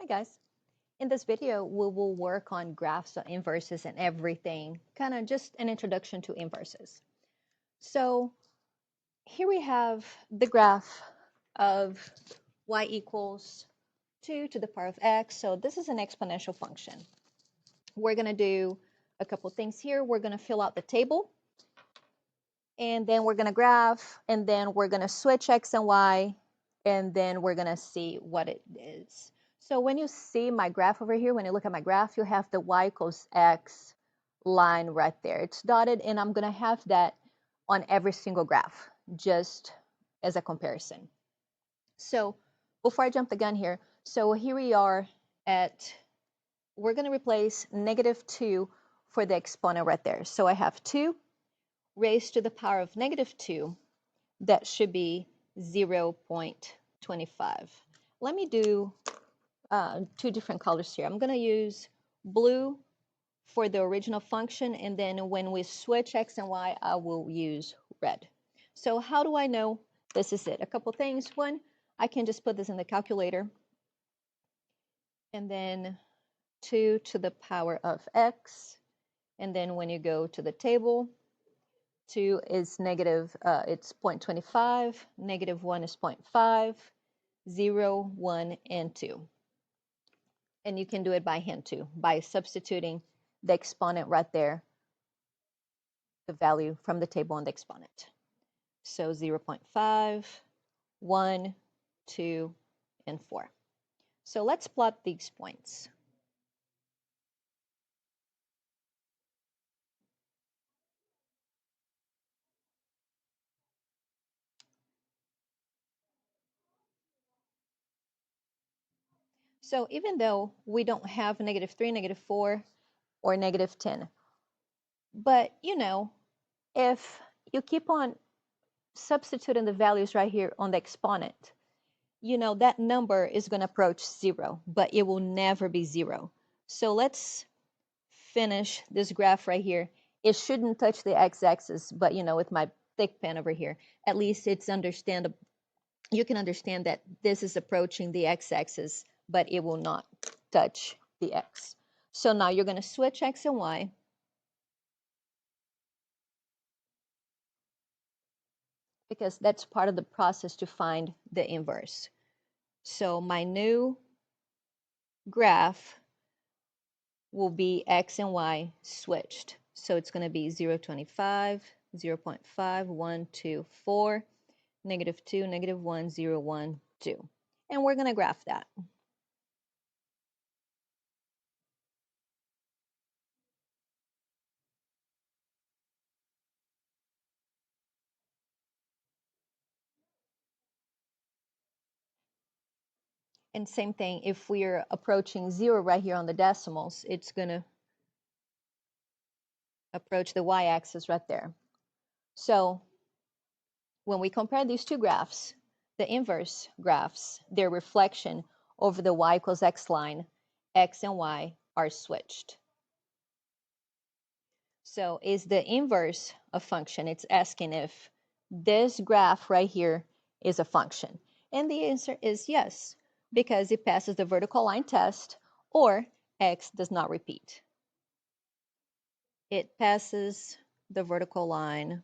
Hi guys. In this video, we will work on graphs of inverses and everything, kind of just an introduction to inverses. So here we have the graph of y equals 2 to the power of x. So this is an exponential function. We're going to do a couple things here. We're going to fill out the table, and then we're going to graph, and then we're going to switch x and y, and then we're going to see what it is. So when you see my graph over here, when you look at my graph, you have the y equals x line right there. It's dotted, and I'm going to have that on every single graph, just as a comparison. So before I jump the gun here, so here we are we're going to replace -2 for the exponent right there. So I have 2 raised to the power of -2. That should be 0.25. Let me do two different colors here. I'm going to use blue for the original function, and then when we switch x and y, I will use red. So how do I know this is it? A couple things. One, I can just put this in the calculator, and then 2 to the power of x, and then when you go to the table, 2 is negative, it's 0.25, -1 is 0.5, 0, 1, and 2. And you can do it by hand too, by substituting the exponent right there, the value from the table on the exponent. So 0.5, 1, 2, and 4. So let's plot these points. So even though we don't have -3, -4, or -10, but if you keep on substituting the values right here on the exponent, that number is going to approach 0, but it will never be 0. So let's finish this graph right here. It shouldn't touch the x-axis, but with my thick pen over here, at least it's understandable. You can understand that this is approaching the x-axis, but it will not touch the x. So now you're going to switch x and y. Because that's part of the process to find the inverse. So my new graph will be x and y switched. So it's going to be 0.25, 0.5, 1, 2, 4, -2, -1, 0, 1, 2. And we're going to graph that. And same thing, if we're approaching 0 right here on the decimals, it's going to approach the y-axis right there. So when we compare these two graphs, the inverse graphs, their reflection over the y equals x line, x and y are switched. So is the inverse a function? It's asking if this graph right here is a function. And the answer is yes, because it passes the vertical line test, or x does not repeat. It passes the vertical line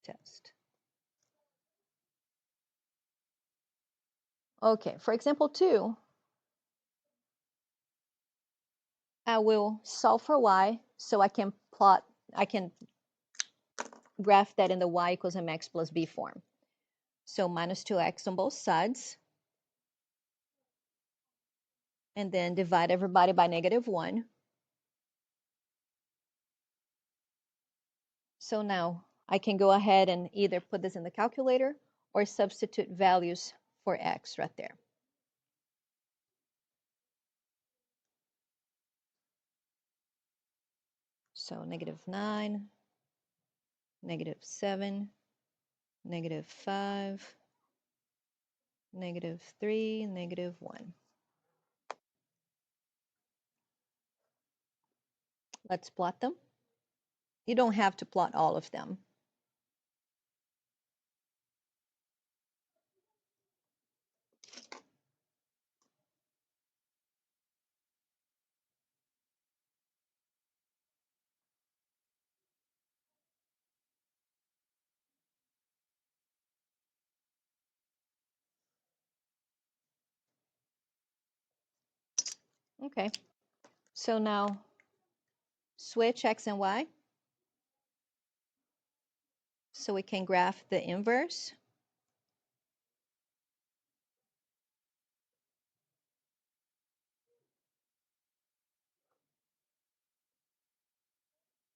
test. Okay, for example 2, I will solve for y, so I can graph that in the y equals mx plus b form. So minus 2x on both sides, and then divide everybody by -1. So now I can go ahead and either put this in the calculator or substitute values for x right there. So -9, -7, -5, -3, -1. Let's plot them. You don't have to plot all of them. Okay, so now switch X and Y so we can graph the inverse.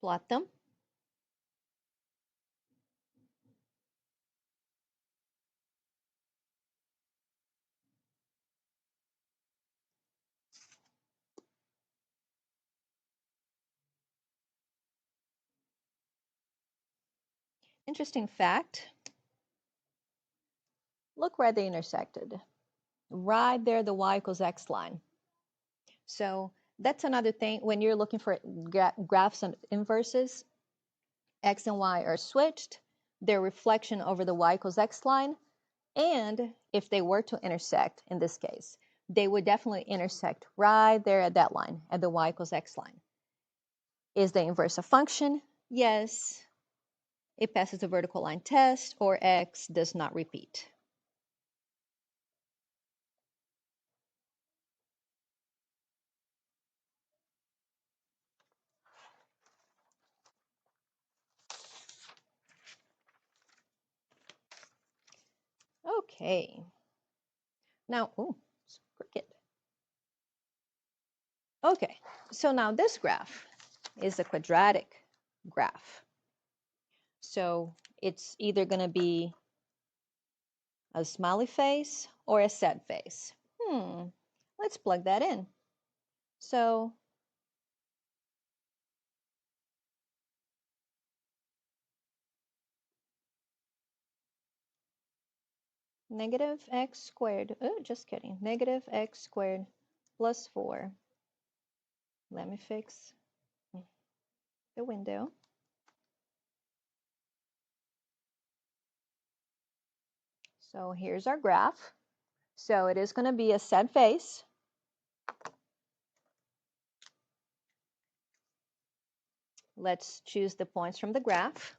Plot them. Interesting fact, look where they intersected. Right there, the y equals x line. So that's another thing when you're looking for graphs and inverses, x and y are switched, their reflection over the y equals x line, and if they were to intersect in this case, they would definitely intersect right there at that line, at the y equals x line. Is the inverse a function? Yes. It passes the vertical line test, or x does not repeat. Okay. Now, oh, it's crooked. Okay, so now this graph is a quadratic graph. So it's either going to be a smiley face or a sad face. Let's plug that in. So negative x squared, oh, just kidding, negative x squared plus 4. Let me fix the window. So here's our graph. So it is going to be a sad face. Let's choose the points from the graph.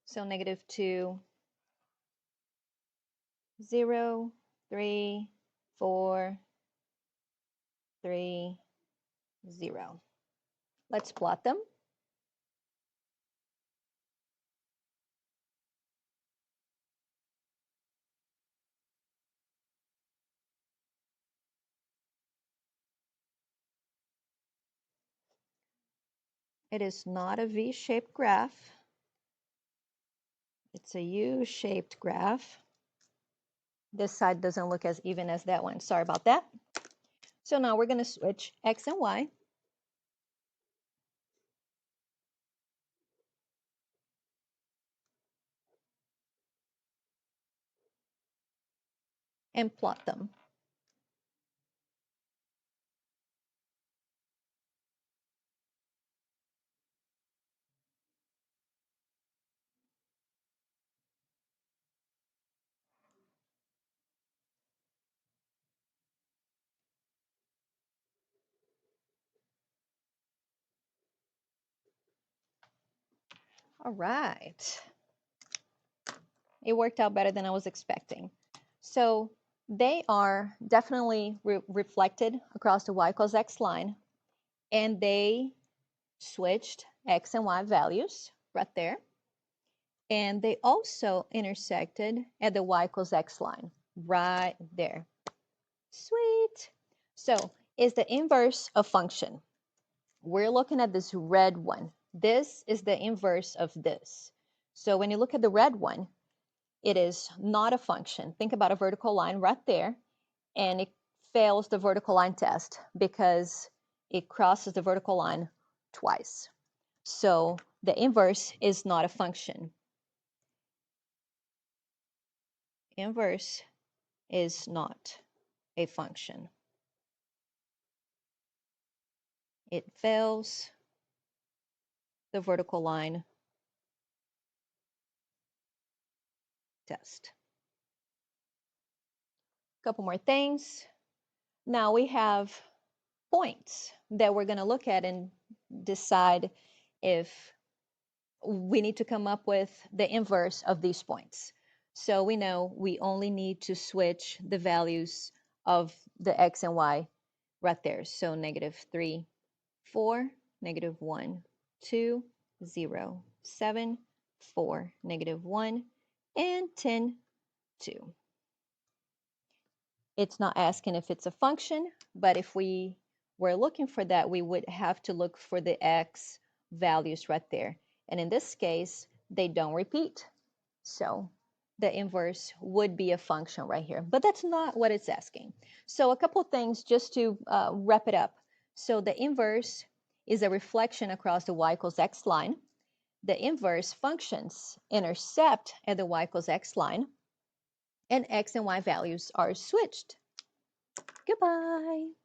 So -2, 0, 3, 4, 3, 0. Let's plot them. It is not a V-shaped graph. It's a U-shaped graph. This side doesn't look as even as that one. Sorry about that. So now we're going to switch X and Y. And plot them. All right. It worked out better than I was expecting. So they are definitely reflected across the y equals x line, and they switched x and y values right there. And they also intersected at the y equals x line right there. Sweet. So is the inverse a function? We're looking at this red one. This is the inverse of this. So when you look at the red one, it is not a function. Think about a vertical line right there, and it fails the vertical line test because it crosses the vertical line twice. So the inverse is not a function. Inverse is not a function. It fails the vertical line test. A couple more things. Now we have points that we're going to look at and decide if we need to come up with the inverse of these points. So we know we only need to switch the values of the x and y right there. So -3, 4, -1, 2, 0, 7, 4, -1, and 10, 2. It's not asking if it's a function, but if we were looking for that, we would have to look for the x values right there. And in this case, they don't repeat. So the inverse would be a function right here, but that's not what it's asking. So a couple things just to wrap it up. So the inverse is a reflection across the y equals x line. The inverse functions intercept at the y equals x line, and x and y values are switched. Goodbye.